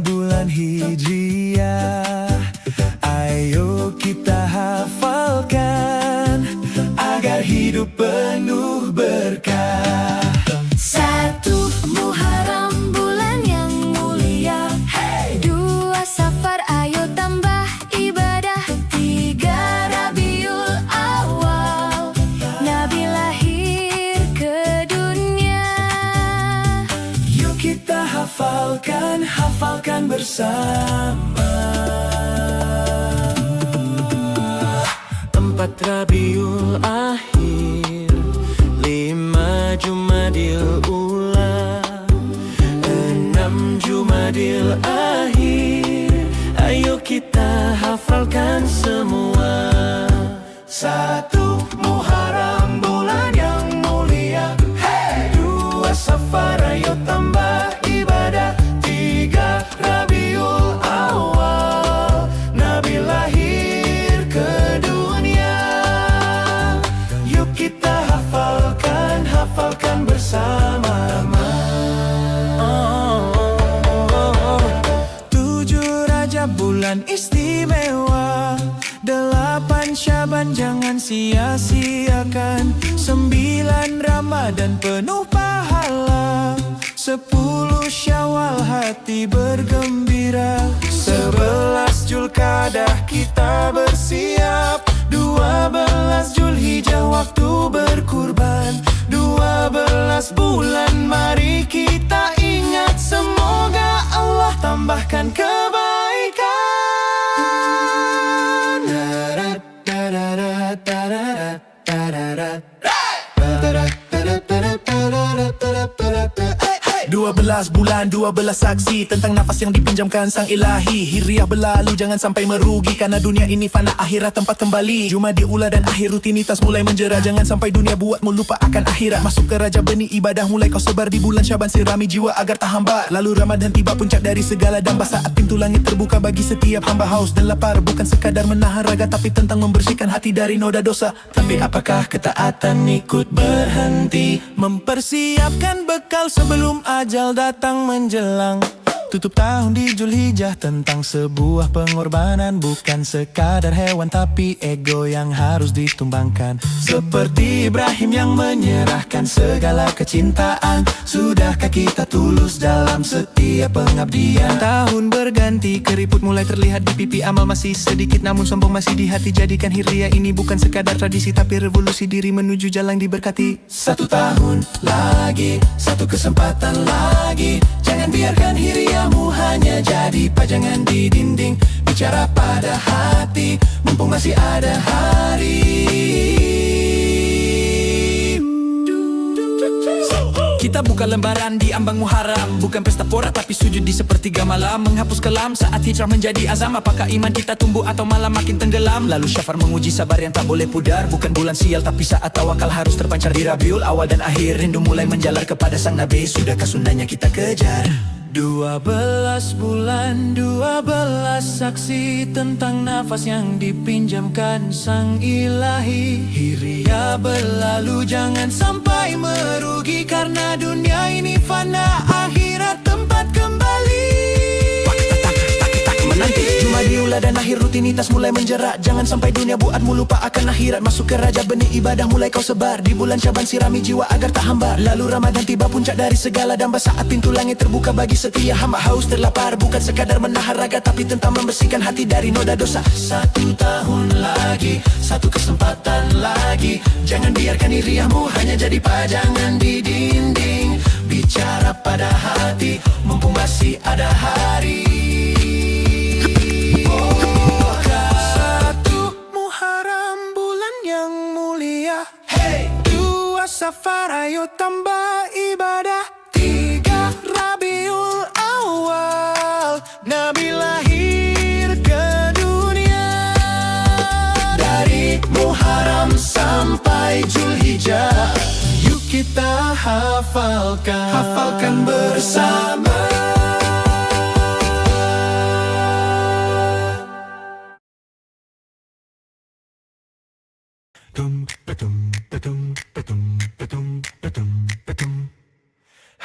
bulan Hijriah. Ayo kita hafalkan agar hidup penuh berkah. Satu Muharram bulan yang mulia. Dua Safar ayo tambah ibadah. Tiga Rabiul Awal Nabi lahir ke dunia. Yuk kita hafalkan bersama. 4 Rabiul Akhir, 5 Jumadil Ula, 6 Jumadil Akhir. Ayo kita hafalkan semua. 1 Muharram bulan yang mulia. 2 Safar ayo tambah ibadah. 3 Rabiul Awal Nabi lahir ke dunia. Yuk kita hafalkan bersama. 7 Rajab bulan istimewa. 8 Syaban jangan sia-siakan. 9 Ramadan penuh pahala. 10 Syawal hati bergembira. 11 Zulqa'dah kita bersiap. 12 Zulhijjah waktu berkurban. 12 bulan mari kita ingat. Semoga Allah tambahkan kebaikan. Dua 12 bulan, 12 saksi tentang nafas yang dipinjamkan sang ilahi. Hijriah berlalu, jangan sampai merugi, karena dunia ini fana, akhirat tempat kembali. Jumadil Ula dan akhir rutinitas mulai menjera. Jangan sampai dunia buatmu lupa akan akhirat. Masuk ke Rajab benih ibadah mulai kau sebar. Di bulan Syaban sirami jiwa agar tak hambar. Lalu Ramadan tiba puncak dari segala damba. Saat pintu langit terbuka bagi setiap hamba. Haus dan lapar bukan sekadar menahan raga, tapi tentang membersihkan hati dari noda dosa. Tapi apakah ketaatan ikut berhenti? Mempersiapkan bekal sebelum ajal datang menjelang. Tutup tahun di Zulhijjah tentang sebuah pengorbanan. Bukan sekadar hewan tapi ego yang harus ditumbangkan. Seperti Ibrahim yang menyerahkan segala kecintaan. Sudahkah kita tulus dalam setiap pengabdian? Tahun berganti, keriput mulai terlihat di pipi. Amal masih sedikit namun sombong masih di hati. Jadikan Hijriah ini bukan sekadar tradisi, tapi revolusi diri menuju jalan diberkati. 1 tahun lagi, 1 kesempatan lagi. Jangan biarkan Hijriahmu hanya jadi pajangan di dinding. Bicara pada hati, mumpung masih ada hari. Kita buka lembaran di ambang Muharram. Bukan pesta pora tapi sujud di sepertiga malam. Menghapus kelam saat hijrah menjadi azam. Apakah iman kita tumbuh atau malah makin tenggelam? Lalu Syafar menguji sabar yang tak boleh pudar. Bukan bulan sial tapi saat tawakal harus terpancar. Di Rabiul Awal dan akhir rindu mulai menjalar kepada sang Nabi. Sudahkah sunnahnya kita kejar? 12 bulan, 12 saksi tentang nafas yang dipinjamkan sang ilahi. Hijriah berlalu, jangan sampai merugi, karena dunia ini fana, akhirat tempat kembali. Menanti Jumadil Ula dan akhir rutinitas mulai menjerak. Jangan sampai dunia buatmu lupa akan akhirat. Masuk ke Rajab benih ibadah mulai kau sebar. Di bulan Syaban sirami jiwa agar tak hambar. Lalu Ramadan tiba puncak dari segala damba. Saat pintu langit terbuka bagi setia hamba. Haus terlapar bukan sekadar menahan raga, tapi tentang membersihkan hati dari noda dosa. 1 tahun lagi, 1 kesempatan lagi. Jangan biarkan Hijriahmu hanya jadi pajangan di dinding. Bicara pada hati, mumpung masih ada hari. 1 Muharram bulan yang mulia. 2 Safar ayo tambah ibadah. 3 Rabiul Awal Nabi lahir ke dunia. Dari Muharram sampai Zulhijjah, yuk kita hafalkan bersama.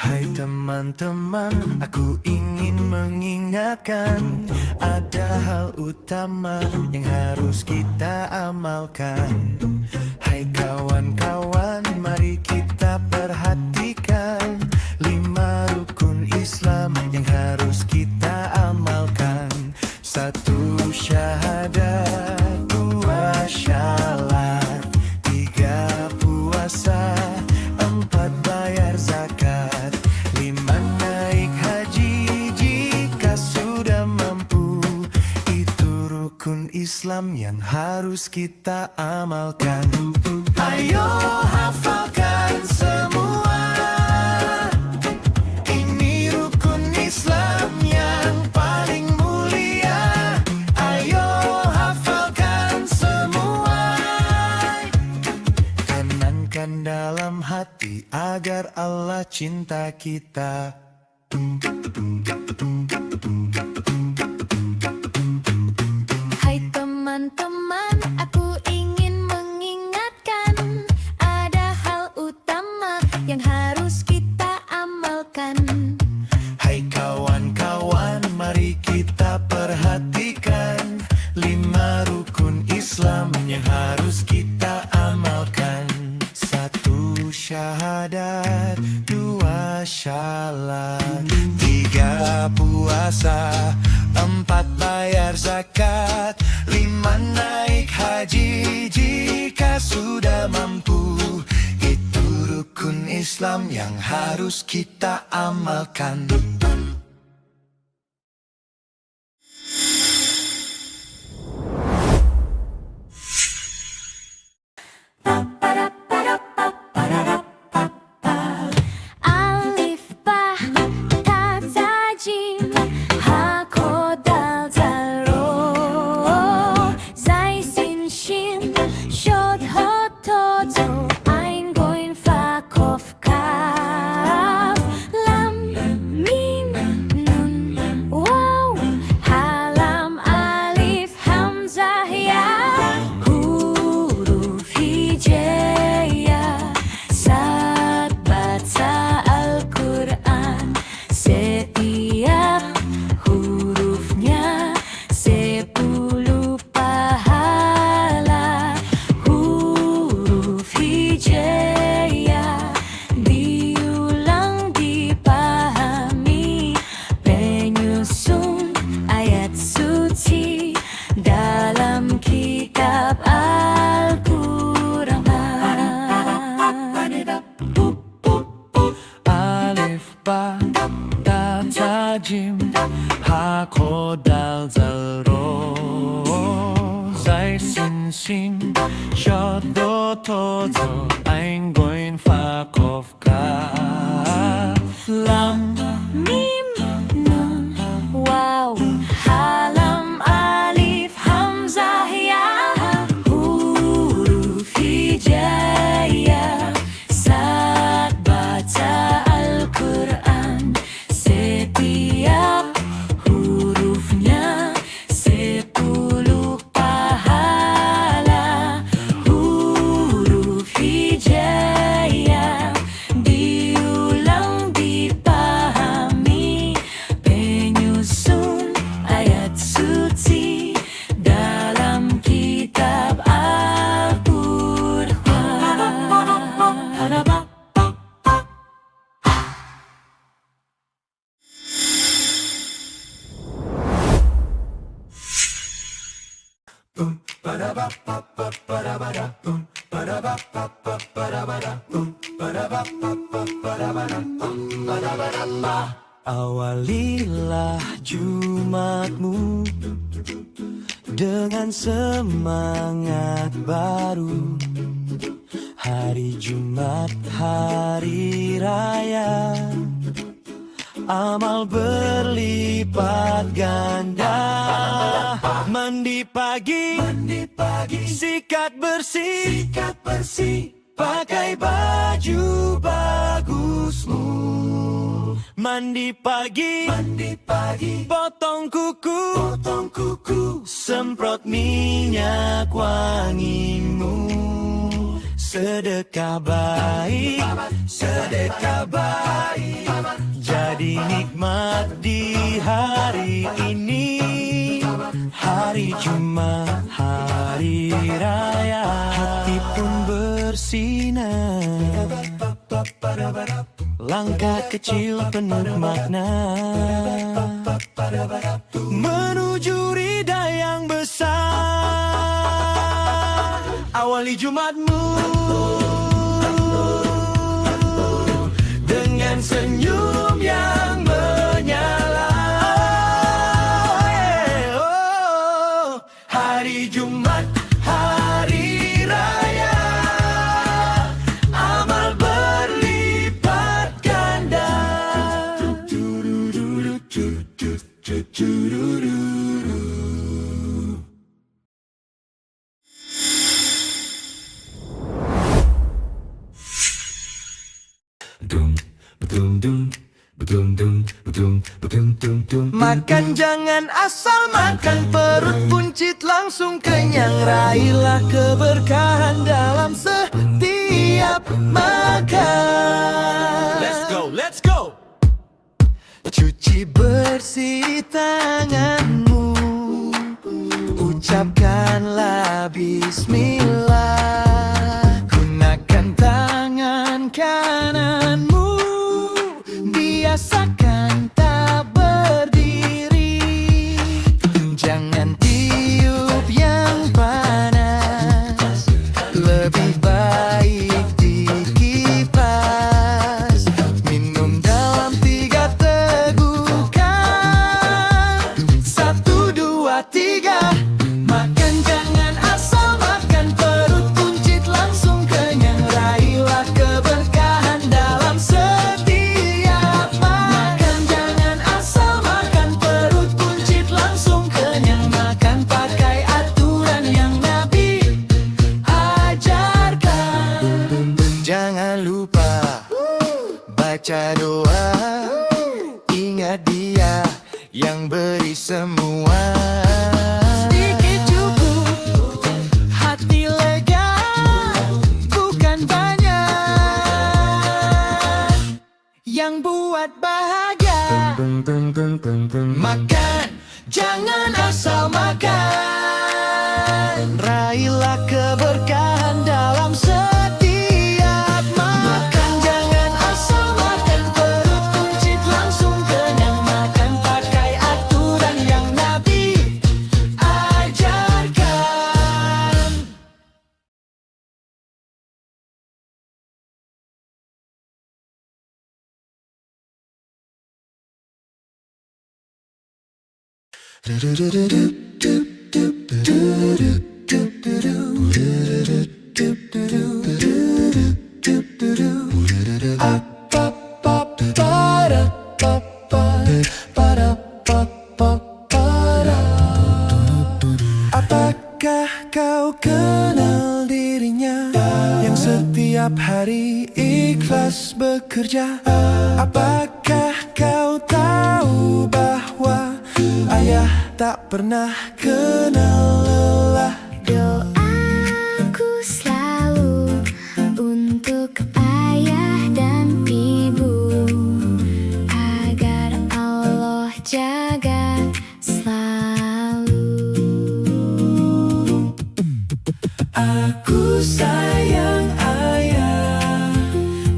Hai teman-teman, aku ingin mengingatkan ingatkan, ada hal utama yang harus kita amalkan. Hai kawan-kawan, mari kita perhatikan 5 rukun Islam yang harus kita amalkan. 1 syahadat, 2 syalat, 3 puasa, 4 bayar zakat, 5 naik haji jika sudah mampu. Itu rukun Islam yang harus kita amalkan. Ayo hafalkan semua, ini rukun Islam yang paling mulia. Ayo hafalkan semua, tanamkan dalam hati agar Allah cinta kita. Hai teman-teman, aku ingin mengingatkan, ada hal utama yang harus kita amalkan. Hai kawan-kawan, mari kita perhatikan 5 rukun Islam yang harus kita amalkan. 1 syahadat, 2 syalat, 3 puasa, 4 bayar zakat, 5 naik haji jika sudah mampu. Itu rukun Islam yang harus kita amalkan. Alif, ba, ta, ta, jim, ha, ko, dal, zal, ro, zai, sin, shin, shod, ho, to, to, ein, goin, fa, kof, kaf, lam, mim, nun, waw, halam, alif, hamzah, ya, huruf hijaiyah. Saat baca Al-Quran, setiap hurufnya 10 pahala. Huruf hijaiyah diulang, dipahami, penyusun ayat suci dalam kitab Al-Quran. Alif, ba, ta, ta, jim, ha, ko, dal, zal, ro, zai, sin, shin, shod, do, to, zo, ein, goin, fa, kof, kaf, lam, Mim, nun, waw, halam, alif, hamzah, ya, huruf hijaiyah. Saat baca Al-Quran, setiap hurufnya 10 pahala. Huruf hijaiyah diulang, dipahami, penyusun ayat suci dalam kitab Al-Quran. Awalilah Jumatmu dengan semangat baru. Hari Jumat, hari raya, amal berlipat ganda. Mandi pagi, sikat bersih, pakai baju bagusmu. Mandi pagi, potong kuku, semprot minyak wangimu. Sedekah baik, sedekah baik, jadi nikmat di hari ini. Hari Jumat, hari raya, hati pun bersinar. Langkah kecil penuh makna, menuju ridha yang besar. Awali Jumatmu dengan senyum yang menyala. Hari Jumat, hari raya, amal berlipat ganda. Makan jangan asal makan, perut buncit langsung kenyang. Raihlah keberkahan dalam setiap makan. Let's go, let's go. Cuci bersih tanganmu, ucapkanlah bismillah. Gunakan tangan kananmu, biasakan tak berdiri. Jangan tiup yang panas, lebih baik dikipas. Minum dalam 3 tegukan, 1, 2, 3. Makan jangan asal makan, perut buncit langsung kenyang. Raihlah keberkahan dalam setiap makan. Jangan asal makan, perut buncit langsung kenyang. Makan pakai aturan yang Nabi ajarkan. Jangan lupa baca doa, ingat Dia yang beri semua. Sedikit cukup, hati lega, bukan banyak yang buat bahagia. Makan, jangan asal makan. Raihlah keberkahan dalam setiap makan. Jangan asal makan, perut buncit langsung kenyang. Makan pakai aturan yang Nabi ajarkan. Apakah kau kenal dirinya yang setiap hari ikhlas bekerja? Apakah kau tahu bahwa ayah tak pernah kenal lelah? Doaku selalu untuk ayah dan ibu, agar Allah jaga selalu. Aku sayang ayah,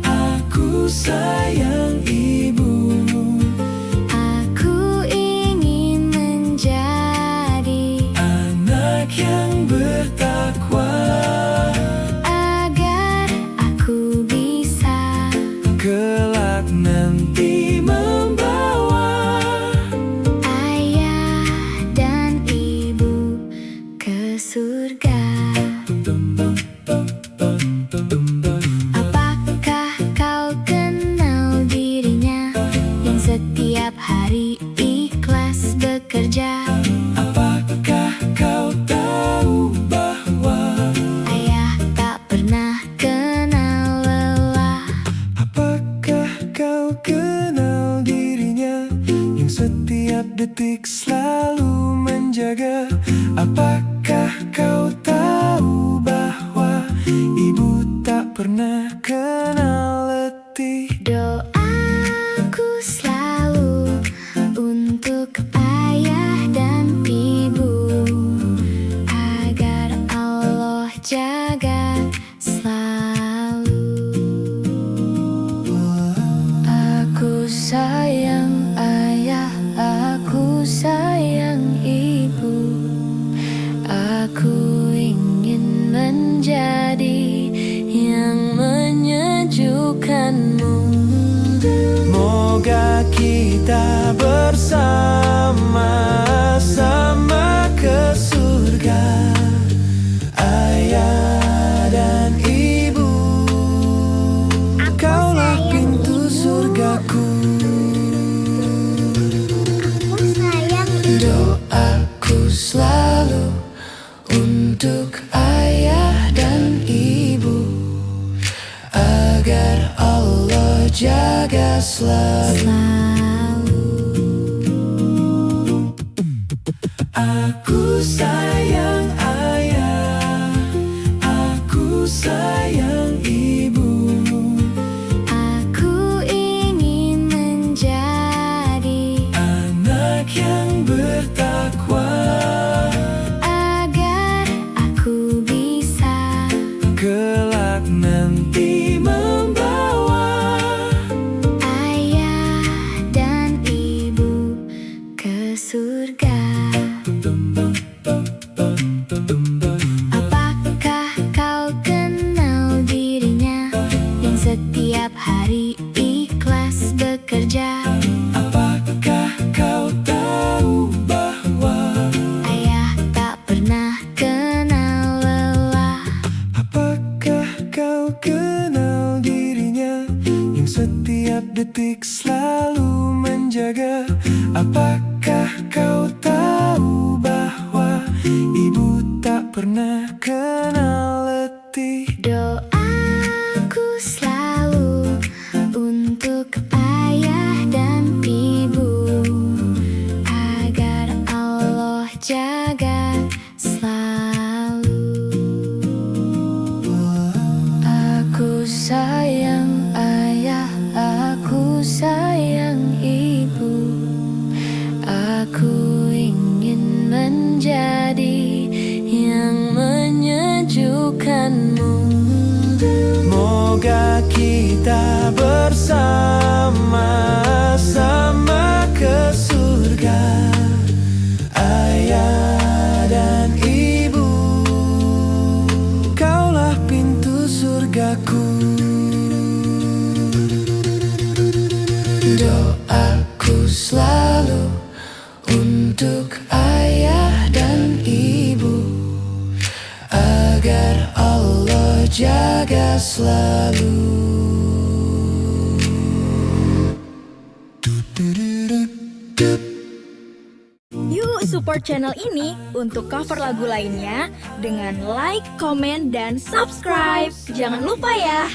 aku sayang ibu. Aku ingin menjadi Anak yang bertakwa, agar aku bisa kelak nanti membawa ayah dan ibu ke surga. Apakah kau kenal dirinya yang setiap hari ikhlas bekerja? Apakah kau tahu bahwa Ayah tak pernah kenal lelah. apakah kau kenal dirinya yang setiap detik selalu menjaga? Apakah kau tahu bahwa ibu tak pernah kenal letih. Doaku selalu untuk ayah dan ibu, agar Allah jaga selalu. Aku sayang ayah, aku sayang ibu. Aku ingin menjadi yang menyejukkanmu. Moga kita bersama-sama ke surga, ayah dan ibu. Kaulah pintu surgaku. Aku sayang Doaku selalu untuk ayah dan ibu, agar Allah jaga selalu. Aku sayang ayah, aku sayang ibu. Aku ingin menjadi Anak yang bertakwa, agar aku bisa kelak nanti membawa ayah dan ibu ke surga. Apakah kau kenal dirinya yang setiap hari ikhlas bekerja? Apakah kau tahu bahwa Ayah tak pernah kenal lelah. apakah kau kenal dirinya yang setiap detik selalu menjaga? Apakah kau tahu bahwa ibu tak pernah kenal letih? Doaku selalu untuk ayah dan ibu, agar Allah jaga selalu. Aku sayang ayah, aku sayang ibu. Aku ingin menjadi yang menyejukkanmu. Moga kita bersama-sama ke surga, ayah dan ibu. Kaulah pintu surgaku. Doaku selalu untuk ayah dan ibu, agar Allah jaga selalu. Yuk support channel ini untuk cover lagu lainnya dengan like, komen, dan subscribe. Jangan lupa ya.